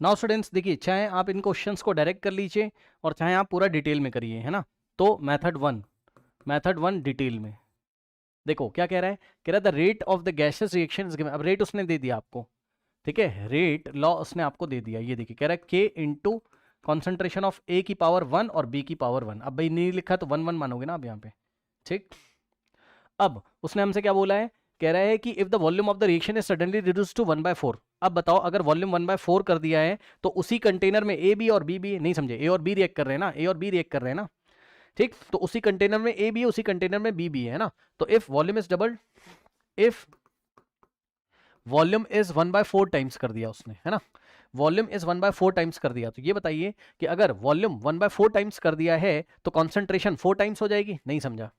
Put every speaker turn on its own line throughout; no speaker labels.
Now students देखिए, चाहे आप इन क्वेश्चंस को डायरेक्ट कर लीजिए और चाहे आप पूरा डिटेल में करिए, है ना। तो मेथड वन डिटेल में देखो क्या कह रहा है। कह रहा है the rate of the gases reaction is given. अब रेट उसने दे दिया आपको, ठीक है, रेट लॉ उसने आपको दे दिया। ये देखिए कह रहा है के इंटू कॉन्सेंट्रेशन ऑफ ए की पावर 1 और बी की पावर 1। अब भाई नहीं लिखा तो 1 1 मानोगे ना आप यहाँ पे, ठीक। अब उसने हमसे क्या बोला है, कह रहा है कि if the volume of the reaction is suddenly reduce to 1/4। अब बताओ अगर वॉल्यूम 1/4 कर दिया है तो उसी कंटेनर में ए बी और बी भी, नहीं समझे, ए और बी रिएक्ट कर रहे हैं ना, ए और बी रिएक्ट कर रहे हैं ना, ठीक। तो उसी कंटेनर में ए बी है, उसी कंटेनर में बी भी है ना। तो if volume is double, if volume is 1/4 times कर दिया उसने, है ना, वॉल्यूम इज 1/4 टाइम्स कर दिया, तो ये बताइए कि अगर वॉल्यूम 1/4 टाइम्स कर दिया है तो कॉन्सेंट्रेशन 4 टाइम्स हो जाएगी। नहीं समझा,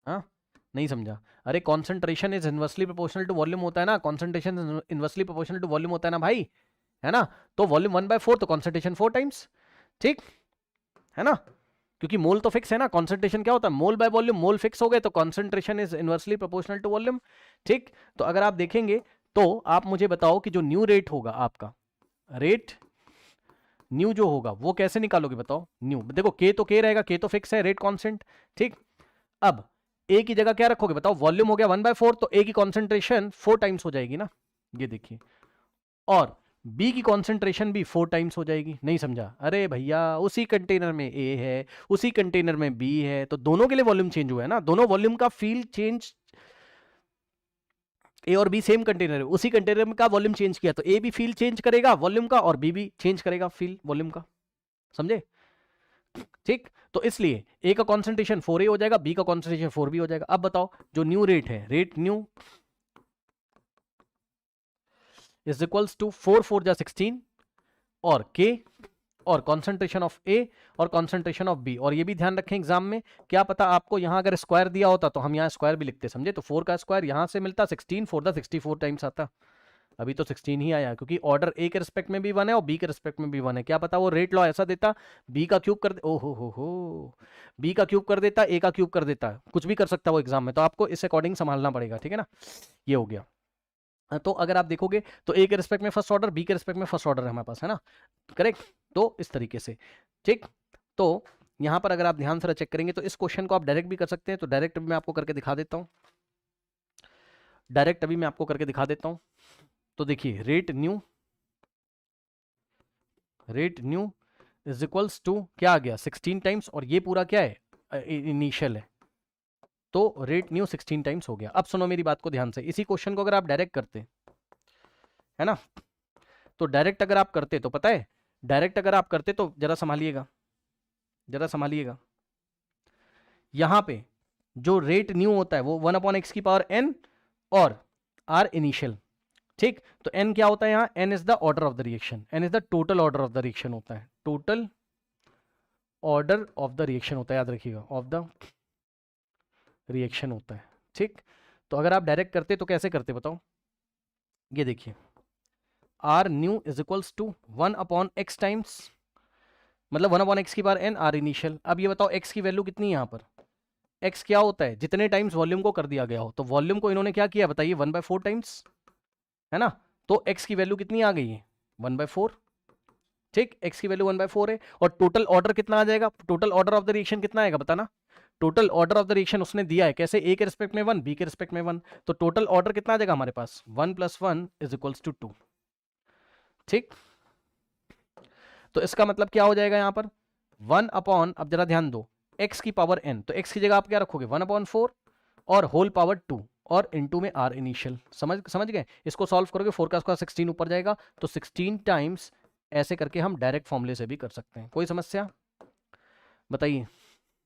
हाँ नहीं समझा। अरे concentration is inversely proportional to volume होता है ना, concentration inversely proportional to volume होता है ना भाई, है ना। तो वॉल्यूम 1/4 तो कॉन्सेंट्रेशन 4 टाइम्स, ठीक है ना, क्योंकि मोल तो फिक्स है ना। कॉन्सेंट्रेशन क्या होता है, mole by volume, mole fix हो गए तो concentration is inversely proportional to volume, ठीक। तो अगर आप देखेंगे तो आप मुझे बताओ कि जो न्यू रेट होगा आपका, रेट न्यू जो होगा वो कैसे निकालोगे बताओ। न्यू देखो के तो के रहेगा, के तो फिक्स है, रेट कांस्टेंट, ठीक। अब ए की जगह क्या रखोगे बताओ, वॉल्यूम हो गया 1/4 तो ए की कॉन्सेंट्रेशन 4 टाइम्स हो जाएगी ना, ये देखिए। और बी की कॉन्सेंट्रेशन भी 4 टाइम्स हो जाएगी। नहीं समझा, अरे भैया उसी कंटेनर में ए है, उसी कंटेनर में बी है, तो दोनों के लिए वॉल्यूम चेंज हुआ है ना, दोनों वॉल्यूम का फील चेंज, ए और बी सेम कंटेनर है, उसी कंटेनर का वॉल्यूम चेंज किया तो ए भी फील चेंज करेगा वॉल्यूम का और बी भी चेंज करेगा फील वॉल्यूम का, समझे, ठीक। तो इसलिए ए का कॉन्सेंट्रेशन 4 हो जाएगा, बी का कॉन्सेंट्रेशन 4 भी हो जाएगा। अब बताओ जो न्यू रेट है, rate new is equals to 4 4 जा 16 और के और कॉन्सेंट्रेशन ऑफ ए और कॉन्सेंट्रेशन ऑफ बी। और ये भी ध्यान रखें एग्जाम में, क्या पता आपको यहां अगर स्क्वायर दिया होता तो हम यहां स्क्वायर भी लिखते, समझे। तो 4 का स्क्वायर यहां से मिलता 16 4 द 64 टाइम्स आता, अभी तो 16 ही आया क्योंकि ऑर्डर ए के रिस्पेक्ट में भी 1 है और बी के रिस्पेक्ट में भी 1 है। क्या पता वो रेट लॉ ऐसा देता, बी का क्यूब कर दे, ओहो हो, बी का क्यूब कर देता, ए का क्यूब कर देता, कुछ भी कर सकता वो एग्जाम में, तो आपको इस अकॉर्डिंग संभालना पड़ेगा, ठीक है ना। ये हो गया। तो अगर आप देखोगे तो ए के रिस्पेक्ट में फर्स्ट ऑर्डर, बी के रिस्पेक्ट में फर्स्ट ऑर्डर है हमारे पास, है ना, करेक्ट। तो इस तरीके से, ठीक। तो यहां पर अगर आप ध्यान से चेक करेंगे तो इस क्वेश्चन को आप डायरेक्ट भी कर सकते हैं, तो डायरेक्ट मैं आपको करके दिखा देता हूं, डायरेक्ट अभी मैं आपको करके दिखा देता हूं। तो देखिए rate new is equals to क्या आ गया 16 टाइम्स, और ये पूरा क्या है इनिशियल है, तो रेट न्यू 16 टाइम्स हो गया। अब सुनो मेरी बात को ध्यान से, इसी क्वेश्चन को अगर आप डायरेक्ट करते, है ना, तो डायरेक्ट अगर आप करते तो पता है, डायरेक्ट अगर आप करते तो जरा संभालिएगा, जरा संभालिएगा, यहां पे जो रेट न्यू होता है वो 1/x की पावर n और आर इनिशियल, ठीक। तो n क्या होता है यहां, n is the order of the reaction, n is the total order of the reaction होता है, total order of the reaction होता है, याद रखिएगा, ऑफ द रिएक्शन होता है, ठीक। तो अगर आप डायरेक्ट करते तो कैसे करते बताओ, ये देखिए R new is equals to 1/x times, मतलब 1/x की पावर n आर इनिशियल। अब ये बताओ x की वैल्यू कितनी है यहाँ पर, x क्या होता है, जितने टाइम्स वॉल्यूम को कर दिया गया हो, तो वॉल्यूम को इन्होंने क्या किया बताइए 1/4 टाइम्स, है ना। तो x की वैल्यू कितनी आ गई है 1/4, ठीक, x की वैल्यू 1/4 है। और टोटल ऑर्डर कितना आ जाएगा, total order of the reaction कितना आएगा बताना, total order of the reaction उसने दिया है कैसे, ए के रिस्पेक्ट में 1 बी के रिस्पेक्ट में 1, तो टोटल ऑर्डर कितना आ जाएगा हमारे पास 1 + 1 इज इक्वल्स टू 2, ठीक। तो इसका मतलब क्या हो जाएगा यहां पर 1 अपॉन, अब जरा ध्यान दो, x की पावर n, तो x की जगह आप क्या रखोगे 1/4 और होल पावर 2 और इनटू में r इनिशियल, समझ गए। इसको सॉल्व करोगे 4 का स्क्वायर 16 ऊपर जाएगा, तो 16 टाइम्स, ऐसे करके हम डायरेक्ट फॉर्मूले से भी कर सकते हैं। कोई समस्या बताइए।